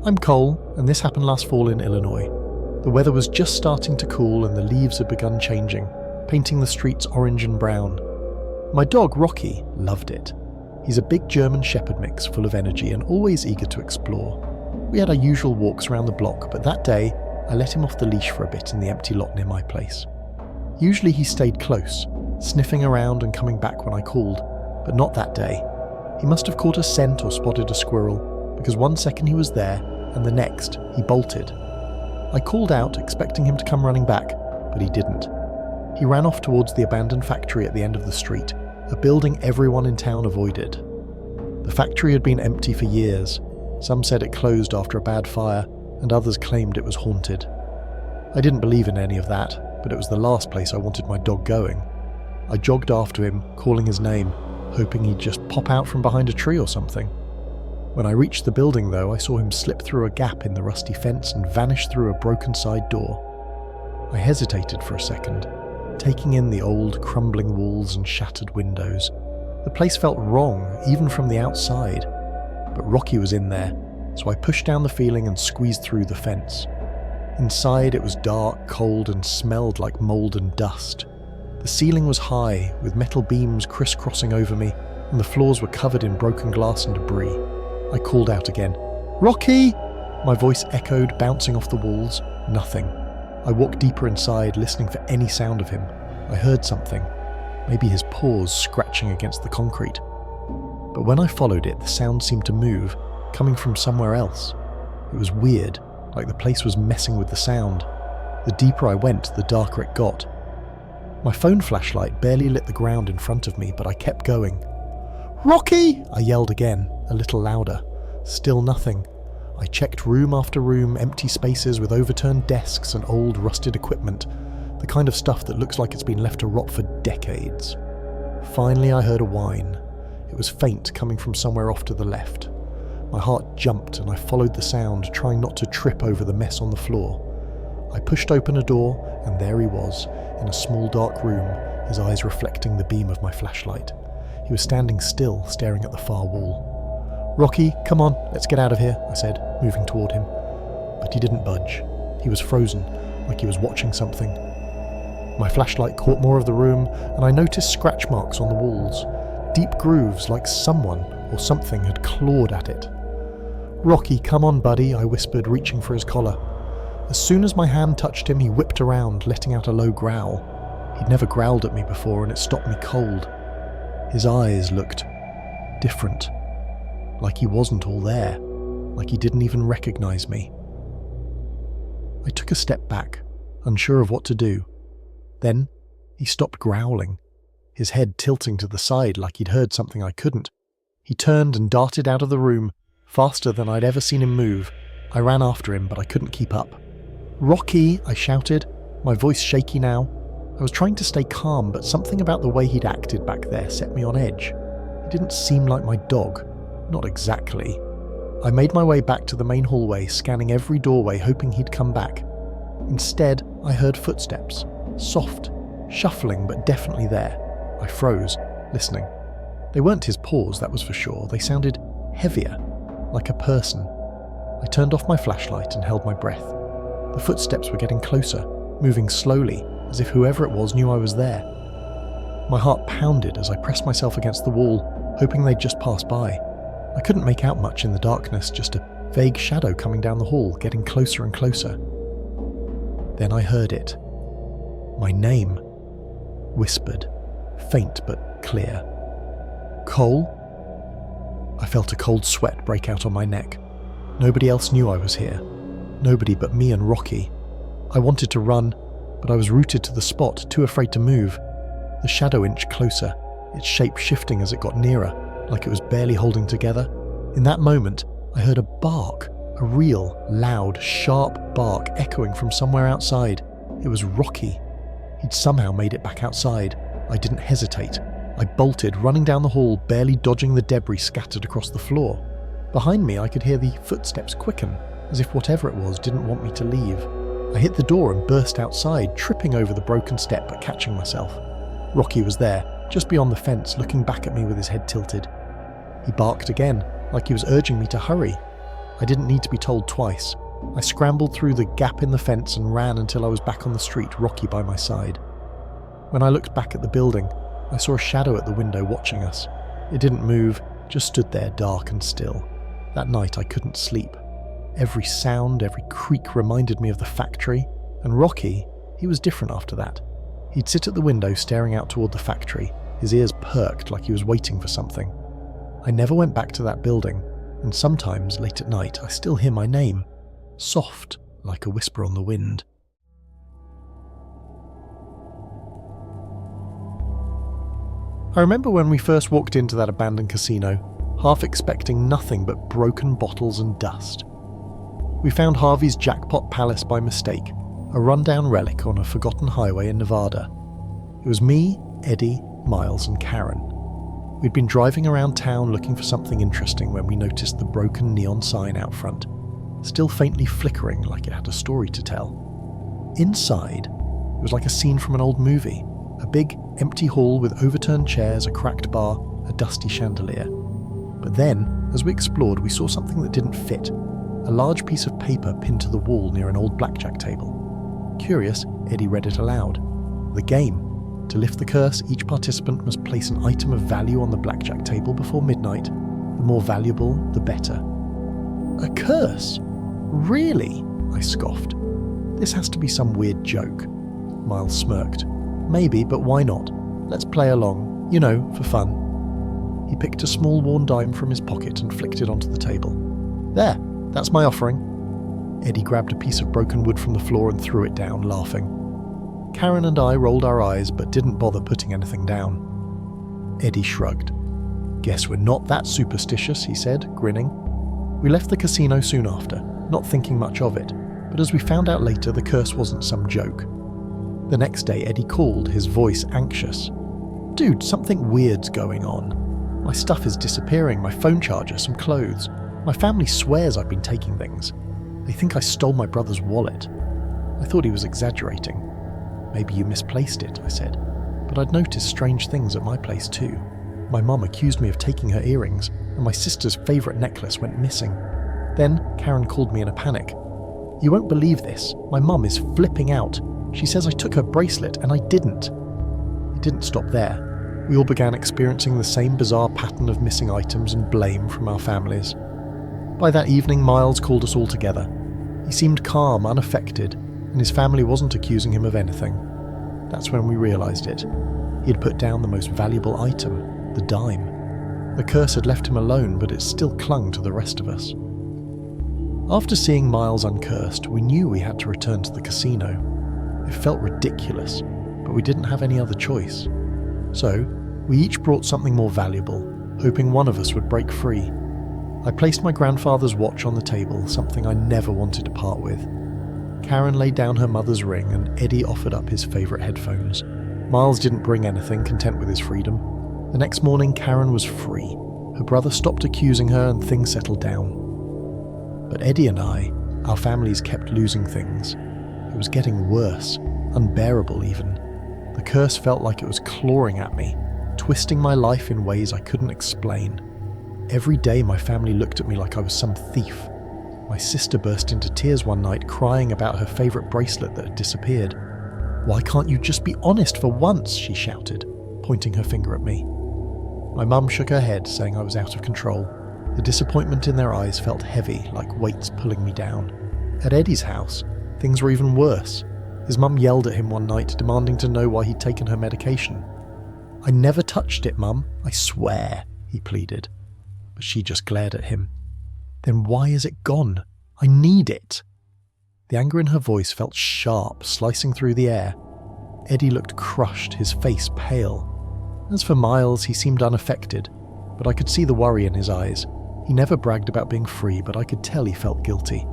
I'm Cole, and this happened last fall in Illinois. The weather was just starting to cool and the leaves had begun changing, painting the streets orange and brown. My dog, Rocky, loved it. He's a big German Shepherd mix full of energy and always eager to explore. We had our usual walks around the block, but that day, I let him off the leash for a bit in the empty lot near my place. Usually he stayed close, sniffing around and coming back when I called, but not that day. He must have caught a scent or spotted a squirrel, because one second he was there, and the next, he bolted. I called out, expecting him to come running back, but he didn't. He ran off towards the abandoned factory at the end of the street, a building everyone in town avoided. The factory had been empty for years. Some said it closed after a bad fire, and others claimed it was haunted. I didn't believe in any of that, but it was the last place I wanted my dog going. I jogged after him, calling his name, hoping he'd just pop out from behind a tree or something. When I reached the building, though, I saw him slip through a gap in the rusty fence and vanish through a broken side door. I hesitated for a second, taking in the old, crumbling walls and shattered windows. The place felt wrong, even from the outside. But Rocky was in there, so I pushed down the ceiling and squeezed through the fence. Inside, it was dark, cold, and smelled like mold and dust. The ceiling was high, with metal beams crisscrossing over me, and the floors were covered in broken glass and debris. I called out again. "Rocky!" My voice echoed, bouncing off the walls. Nothing. I walked deeper inside, listening for any sound of him. I heard something. Maybe his paws scratching against the concrete. But when I followed it, the sound seemed to move, coming from somewhere else. It was weird, like the place was messing with the sound. The deeper I went, the darker it got. My phone flashlight barely lit the ground in front of me, but I kept going. "Rocky!" I yelled again, a little louder. Still nothing. I checked room after room, empty spaces with overturned desks and old rusted equipment, the kind of stuff that looks like it's been left to rot for decades. Finally I heard a whine. It was faint, coming from somewhere off to the left. My heart jumped and I followed the sound, trying not to trip over the mess on the floor. I pushed open a door, and there he was, in a small dark room, his eyes reflecting the beam of my flashlight. He was standing still, staring at the far wall. "Rocky, come on, let's get out of here," I said, moving toward him. But he didn't budge. He was frozen, like he was watching something. My flashlight caught more of the room, and I noticed scratch marks on the walls, deep grooves like someone or something had clawed at it. "Rocky, come on, buddy," I whispered, reaching for his collar. As soon as my hand touched him, he whipped around, letting out a low growl. He'd never growled at me before, and it stopped me cold. His eyes looked different, like he wasn't all there, like he didn't even recognize me. I took a step back, unsure of what to do. Then he stopped growling, his head tilting to the side like he'd heard something I couldn't. He turned and darted out of the room, faster than I'd ever seen him move. I ran after him, but I couldn't keep up. "Rocky!" I shouted, my voice shaky now. I was trying to stay calm, but something about the way he'd acted back there set me on edge. He didn't seem like my dog. Not exactly. I made my way back to the main hallway, scanning every doorway, hoping he'd come back. Instead, I heard footsteps. Soft, shuffling, but definitely there. I froze, listening. They weren't his paws, that was for sure. They sounded heavier, like a person. I turned off my flashlight and held my breath. The footsteps were getting closer, moving slowly, as if whoever it was knew I was there. My heart pounded as I pressed myself against the wall, hoping they'd just pass by. I couldn't make out much in the darkness, just a vague shadow coming down the hall, getting closer and closer. Then I heard it. My name. Whispered, faint but clear. "Cole?" I felt a cold sweat break out on my neck. Nobody else knew I was here. Nobody but me and Rocky. I wanted to run, but I was rooted to the spot, too afraid to move. The shadow inched closer, its shape shifting as it got nearer, like it was barely holding together. In that moment, I heard a bark, a real, loud, sharp bark echoing from somewhere outside. It was Rocky. He'd somehow made it back outside. I didn't hesitate. I bolted, running down the hall, barely dodging the debris scattered across the floor. Behind me, I could hear the footsteps quicken, as if whatever it was didn't want me to leave. I hit the door and burst outside, tripping over the broken step but catching myself. Rocky was there, just beyond the fence, looking back at me with his head tilted. He barked again, like he was urging me to hurry. I didn't need to be told twice. I scrambled through the gap in the fence and ran until I was back on the street, Rocky by my side. When I looked back at the building, I saw a shadow at the window watching us. It didn't move, just stood there dark and still. That night I couldn't sleep. Every sound, every creak reminded me of the factory, and Rocky, he was different after that. He'd sit at the window staring out toward the factory, his ears perked like he was waiting for something. I never went back to that building, and sometimes, late at night, I still hear my name, soft like a whisper on the wind. I remember when we first walked into that abandoned casino, half expecting nothing but broken bottles and dust. We found Harvey's Jackpot Palace by mistake, a rundown relic on a forgotten highway in Nevada. It was me, Eddie, Miles and Karen. We'd been driving around town looking for something interesting when we noticed the broken neon sign out front, still faintly flickering like it had a story to tell. Inside, it was like a scene from an old movie, a big, empty hall with overturned chairs, a cracked bar, a dusty chandelier. But then, as we explored, we saw something that didn't fit, a large piece of paper pinned to the wall near an old blackjack table. Curious, Eddie read it aloud. The game. To lift the curse, each participant must place an item of value on the blackjack table before midnight. The more valuable, the better. A curse? Really? I scoffed. This has to be some weird joke. Miles smirked. Maybe, but why not? Let's play along, for fun. He picked a small worn dime from his pocket and flicked it onto the table. There, that's my offering. Eddie grabbed a piece of broken wood from the floor and threw it down, laughing. Karen and I rolled our eyes but didn't bother putting anything down. Eddie shrugged. Guess we're not that superstitious, he said, grinning. We left the casino soon after, not thinking much of it, but as we found out later, the curse wasn't some joke. The next day, Eddie called, his voice anxious. Dude, something weird's going on. My stuff is disappearing, my phone charger, some clothes. My family swears I've been taking things. They think I stole my brother's wallet. I thought he was exaggerating. Maybe you misplaced it, I said. But I'd noticed strange things at my place too. My mum accused me of taking her earrings, and my sister's favourite necklace went missing. Then Karen called me in a panic. You won't believe this. My mum is flipping out. She says I took her bracelet, and I didn't. It didn't stop there. We all began experiencing the same bizarre pattern of missing items and blame from our families. By that evening, Miles called us all together. He seemed calm, unaffected, and his family wasn't accusing him of anything. That's when we realised it. He had put down the most valuable item, the dime. The curse had left him alone, but it still clung to the rest of us. After seeing Miles uncursed, we knew we had to return to the casino. It felt ridiculous, but we didn't have any other choice. So, we each brought something more valuable, hoping one of us would break free. I placed my grandfather's watch on the table, something I never wanted to part with. Karen laid down her mother's ring and Eddie offered up his favourite headphones. Miles didn't bring anything, content with his freedom. The next morning, Karen was free. Her brother stopped accusing her and things settled down. But Eddie and I, our families kept losing things. It was getting worse, unbearable even. The curse felt like it was clawing at me, twisting my life in ways I couldn't explain. Every day my family looked at me like I was some thief. My sister burst into tears one night, crying about her favourite bracelet that had disappeared. "Why can't you just be honest for once?" she shouted, pointing her finger at me. My mum shook her head, saying I was out of control. The disappointment in their eyes felt heavy, like weights pulling me down. At Eddie's house, things were even worse. His mum yelled at him one night, demanding to know why he'd taken her medication. "I never touched it, Mum, I swear," he pleaded. But she just glared at him. "Then why is it gone? I need it." The anger in her voice felt sharp, slicing through the air. Eddie looked crushed, his face pale. As for Miles, he seemed unaffected, but I could see the worry in his eyes. He never bragged about being free, but I could tell he felt guilty.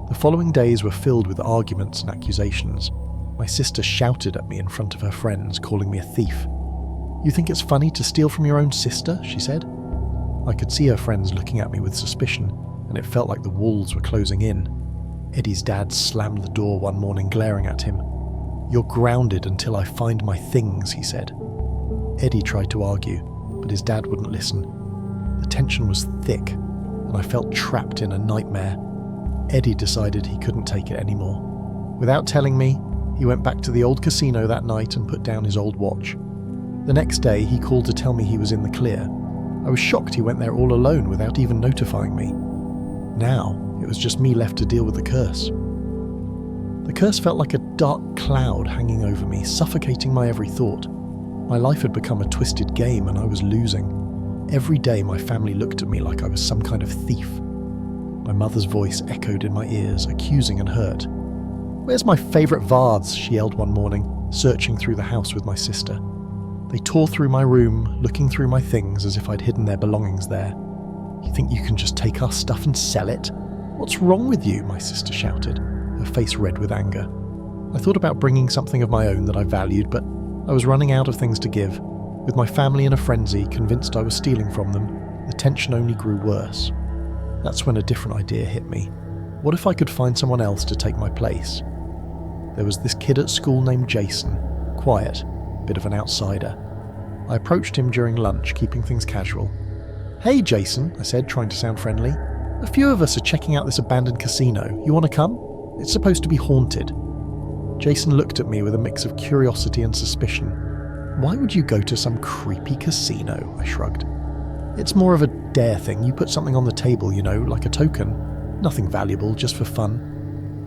The following days were filled with arguments and accusations. My sister shouted at me in front of her friends, calling me a thief. "You think it's funny to steal from your own sister?" she said. I could see her friends looking at me with suspicion, and it felt like the walls were closing in. Eddie's dad slammed the door one morning, glaring at him. "You're grounded until I find my things," he said. Eddie tried to argue, but his dad wouldn't listen. The tension was thick. and I felt trapped in a nightmare. Eddie decided he couldn't take it anymore. Without telling me, he went back to the old casino that night and put down his old watch. The next day, he called to tell me he was in the clear. I was shocked he went there all alone without even notifying me. Now, it was just me left to deal with the curse. The curse felt like a dark cloud hanging over me, suffocating my every thought. My life had become a twisted game and I was losing. Every day my family looked at me like I was some kind of thief. My mother's voice echoed in my ears, accusing and hurt. "Where's my favourite vase?" she yelled one morning, searching through the house with my sister. They tore through my room, looking through my things as if I'd hidden their belongings there. "You think you can just take our stuff and sell it? What's wrong with you?" my sister shouted, her face red with anger. I thought about bringing something of my own that I valued, but I was running out of things to give. With my family in a frenzy, convinced I was stealing from them, the tension only grew worse. That's when a different idea hit me. What if I could find someone else to take my place? There was this kid at school named Jason, quiet, bit of an outsider. I approached him during lunch, keeping things casual. "Hey Jason," I said, trying to sound friendly. "A few of us are checking out this abandoned casino. You want to come? It's supposed to be haunted." Jason looked at me with a mix of curiosity and suspicion. "Why would you go to some creepy casino?" I shrugged. "It's more of a dare thing. You put something on the table, you know, like a token. Nothing valuable, just for fun."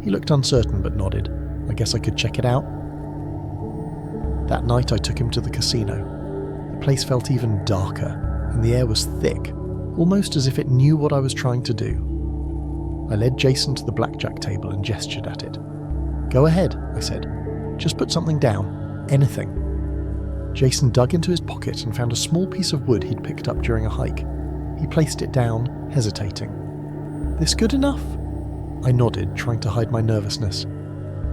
He looked uncertain but nodded. I guess I could check it out. That night I took him to the casino. The place felt even darker, and the air was thick, almost as if it knew what I was trying to do. I led Jason to the blackjack table and gestured at it. "Go ahead," I said. "Just put something down. Anything." Jason dug into his pocket and found a small piece of wood he'd picked up during a hike. He placed it down, hesitating. "This good enough?" I nodded, trying to hide my nervousness.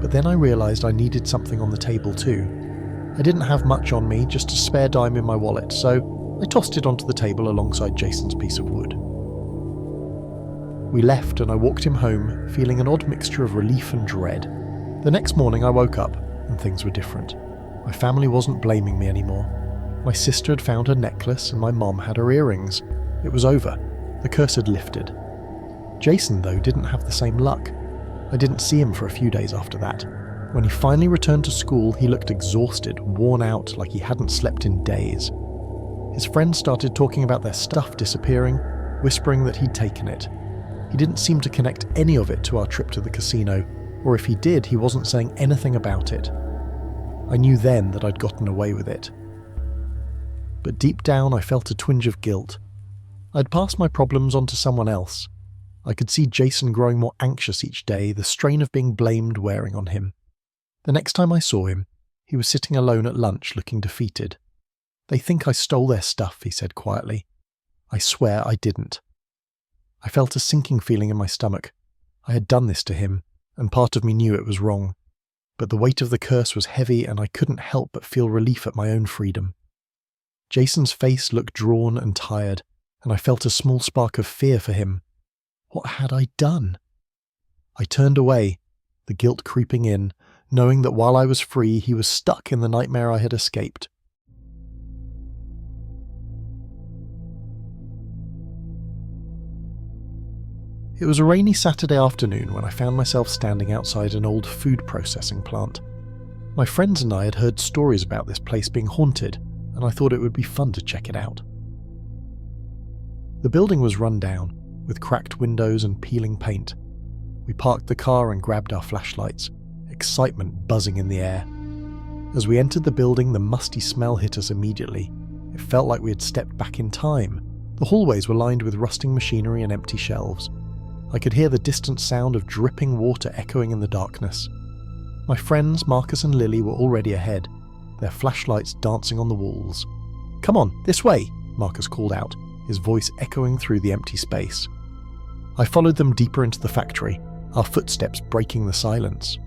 But then I realised I needed something on the table too. I didn't have much on me, just a spare dime in my wallet, so I tossed it onto the table alongside Jason's piece of wood. We left and I walked him home, feeling an odd mixture of relief and dread. The next morning I woke up and things were different. My family wasn't blaming me anymore. My sister had found her necklace and my mom had her earrings. It was over. The curse had lifted. Jason, though, didn't have the same luck. I didn't see him for a few days after that. When he finally returned to school, he looked exhausted, worn out, like he hadn't slept in days. His friends started talking about their stuff disappearing, whispering that he'd taken it. He didn't seem to connect any of it to our trip to the casino, or if he did, he wasn't saying anything about it. I knew then that I'd gotten away with it. But deep down I felt a twinge of guilt. I'd passed my problems on to someone else. I could see Jason growing more anxious each day, the strain of being blamed wearing on him. The next time I saw him, he was sitting alone at lunch looking defeated. "They think I stole their stuff," he said quietly. I swear I didn't. I felt a sinking feeling in my stomach. I had done this to him, and part of me knew it was wrong. But the weight of the curse was heavy and I couldn't help but feel relief at my own freedom. Jason's face looked drawn and tired, and I felt a small spark of fear for him. What had I done? I turned away, the guilt creeping in, knowing that while I was free, he was stuck in the nightmare I had escaped. It was a rainy Saturday afternoon when I found myself standing outside an old food processing plant. My friends and I had heard stories about this place being haunted, and I thought it would be fun to check it out. The building was run down, with cracked windows and peeling paint. We parked the car and grabbed our flashlights, excitement buzzing in the air. As we entered the building, the musty smell hit us immediately. It felt like we had stepped back in time. The hallways were lined with rusting machinery and empty shelves. I could hear the distant sound of dripping water echoing in the darkness. My friends, Marcus and Lily, were already ahead, their flashlights dancing on the walls. "Come on, this way," Marcus called out, his voice echoing through the empty space. I followed them deeper into the factory, our footsteps breaking the silence.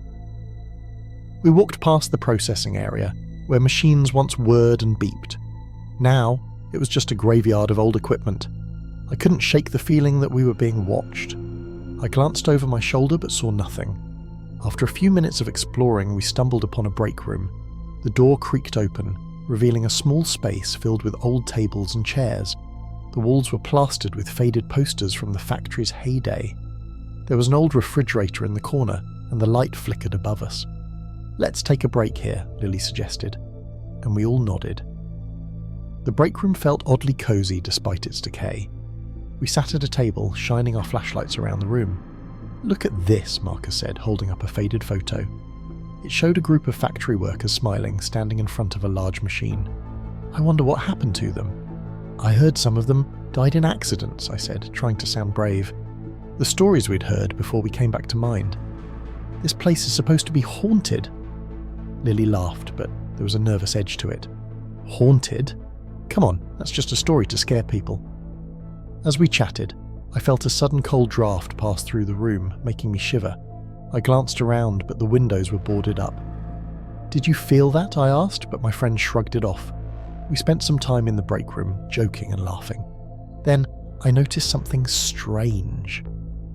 We walked past the processing area, where machines once whirred and beeped. Now, it was just a graveyard of old equipment. I couldn't shake the feeling that we were being watched. I glanced over my shoulder but saw nothing. After a few minutes of exploring, we stumbled upon a break room. The door creaked open, revealing a small space filled with old tables and chairs. The walls were plastered with faded posters from the factory's heyday. There was an old refrigerator in the corner, and the light flickered above us. "Let's take a break here," Lily suggested, and we all nodded. The break room felt oddly cosy despite its decay. We sat at a table, shining our flashlights around the room. "Look at this," Marcus said, holding up a faded photo. It showed a group of factory workers smiling, standing in front of a large machine. "I wonder what happened to them." "I heard some of them died in accidents," I said, trying to sound brave. The stories we'd heard before we came back to mind. "This place is supposed to be haunted." Lily laughed, but there was a nervous edge to it. "Haunted? Come on, that's just a story to scare people." As we chatted, I felt a sudden cold draft pass through the room, making me shiver. I glanced around, but the windows were boarded up. "Did you feel that?" I asked, but my friend shrugged it off. We spent some time in the break room, joking and laughing. Then I noticed something strange.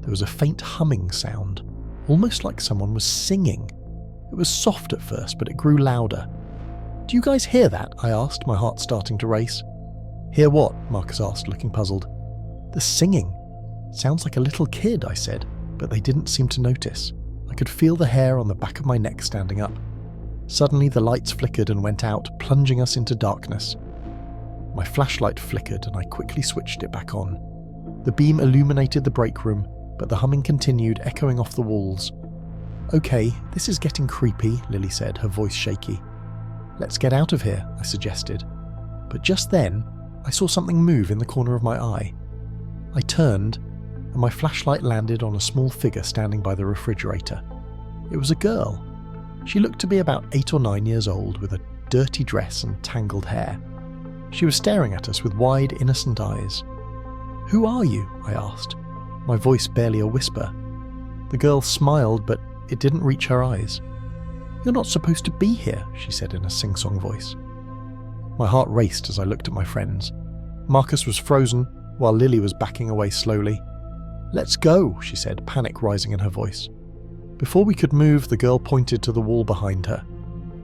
There was a faint humming sound, almost like someone was singing. It was soft at first, but it grew louder. "Do you guys hear that?" I asked, my heart starting to race. "Hear what?" Marcus asked, looking puzzled. "The singing. Sounds like a little kid," I said, but they didn't seem to notice. I could feel the hair on the back of my neck standing up. Suddenly the lights flickered and went out, plunging us into darkness. My flashlight flickered and I quickly switched it back on. The beam illuminated the break room, but the humming continued, echoing off the walls. "Okay, this is getting creepy," Lily said, her voice shaky. "Let's get out of here," I suggested. But just then, I saw something move in the corner of my eye. I turned, and my flashlight landed on a small figure standing by the refrigerator. It was a girl. She looked to be about 8 or 9 years old, with a dirty dress and tangled hair. She was staring at us with wide, innocent eyes. "Who are you?" I asked, my voice barely a whisper. The girl smiled, but it didn't reach her eyes. "You're not supposed to be here," she said in a sing-song voice. My heart raced as I looked at my friends. Marcus was frozen, while Lily was backing away slowly. "Let's go," she said, panic rising in her voice. Before we could move, the girl pointed to the wall behind her.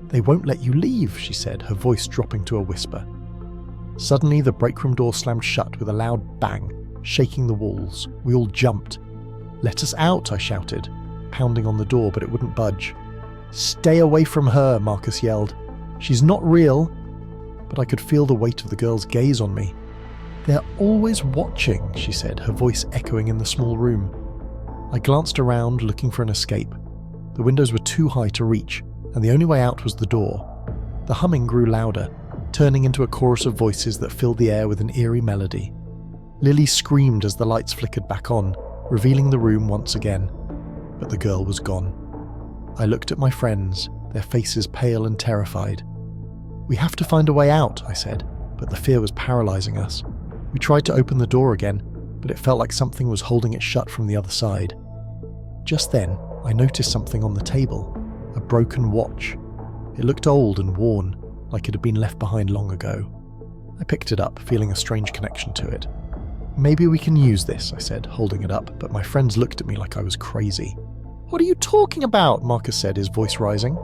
"They won't let you leave," she said, her voice dropping to a whisper. Suddenly, the break room door slammed shut with a loud bang, shaking the walls. We all jumped. "Let us out," I shouted, pounding on the door, but it wouldn't budge. "Stay away from her," Marcus yelled. "She's not real." But I could feel the weight of the girl's gaze on me. "They're always watching," she said, her voice echoing in the small room. I glanced around, looking for an escape. The windows were too high to reach, and the only way out was the door. The humming grew louder, turning into a chorus of voices that filled the air with an eerie melody. Lily screamed as the lights flickered back on, revealing the room once again. But the girl was gone. I looked at my friends, their faces pale and terrified. "We have to find a way out," I said, but the fear was paralyzing us. We tried to open the door again, but it felt like something was holding it shut from the other side. Just then, I noticed something on the table, a broken watch. It looked old and worn, like it had been left behind long ago. I picked it up, feeling a strange connection to it. "Maybe we can use this," I said, holding it up, but my friends looked at me like I was crazy. "What are you talking about?" Marcus said, his voice rising.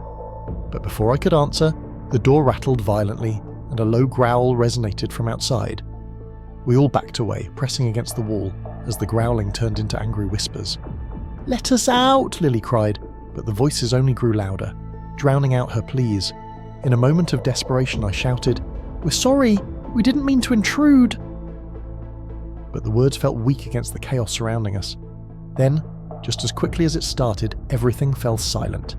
But before I could answer, the door rattled violently, and a low growl resonated from outside. We all backed away, pressing against the wall, as the growling turned into angry whispers. "Let us out!" Lily cried, but the voices only grew louder, drowning out her pleas. In a moment of desperation, I shouted, "We're sorry! We didn't mean to intrude!" But the words felt weak against the chaos surrounding us. Then, just as quickly as it started, everything fell silent.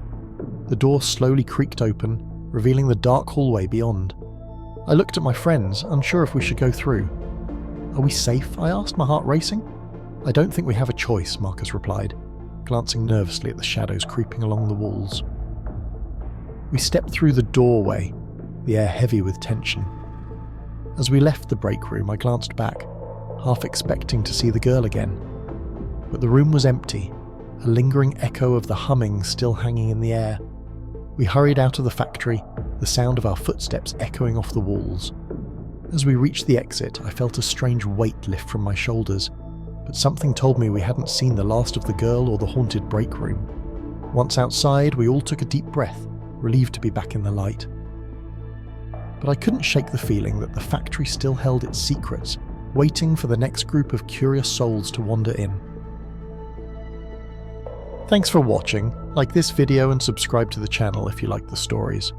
The door slowly creaked open, revealing the dark hallway beyond. I looked at my friends, unsure if we should go through. "Are we safe?" I asked, my heart racing. "I don't think we have a choice," Marcus replied, glancing nervously at the shadows creeping along the walls. We stepped through the doorway, the air heavy with tension. As we left the break room, I glanced back, half expecting to see the girl again. But the room was empty, a lingering echo of the humming still hanging in the air. We hurried out of the factory, the sound of our footsteps echoing off the walls. As we reached the exit, I felt a strange weight lift from my shoulders, but something told me we hadn't seen the last of the girl or the haunted break room. Once outside, we all took a deep breath, relieved to be back in the light. But I couldn't shake the feeling that the factory still held its secrets, waiting for the next group of curious souls to wander in. Thanks for watching. Like this video and subscribe to the channel if you like the stories.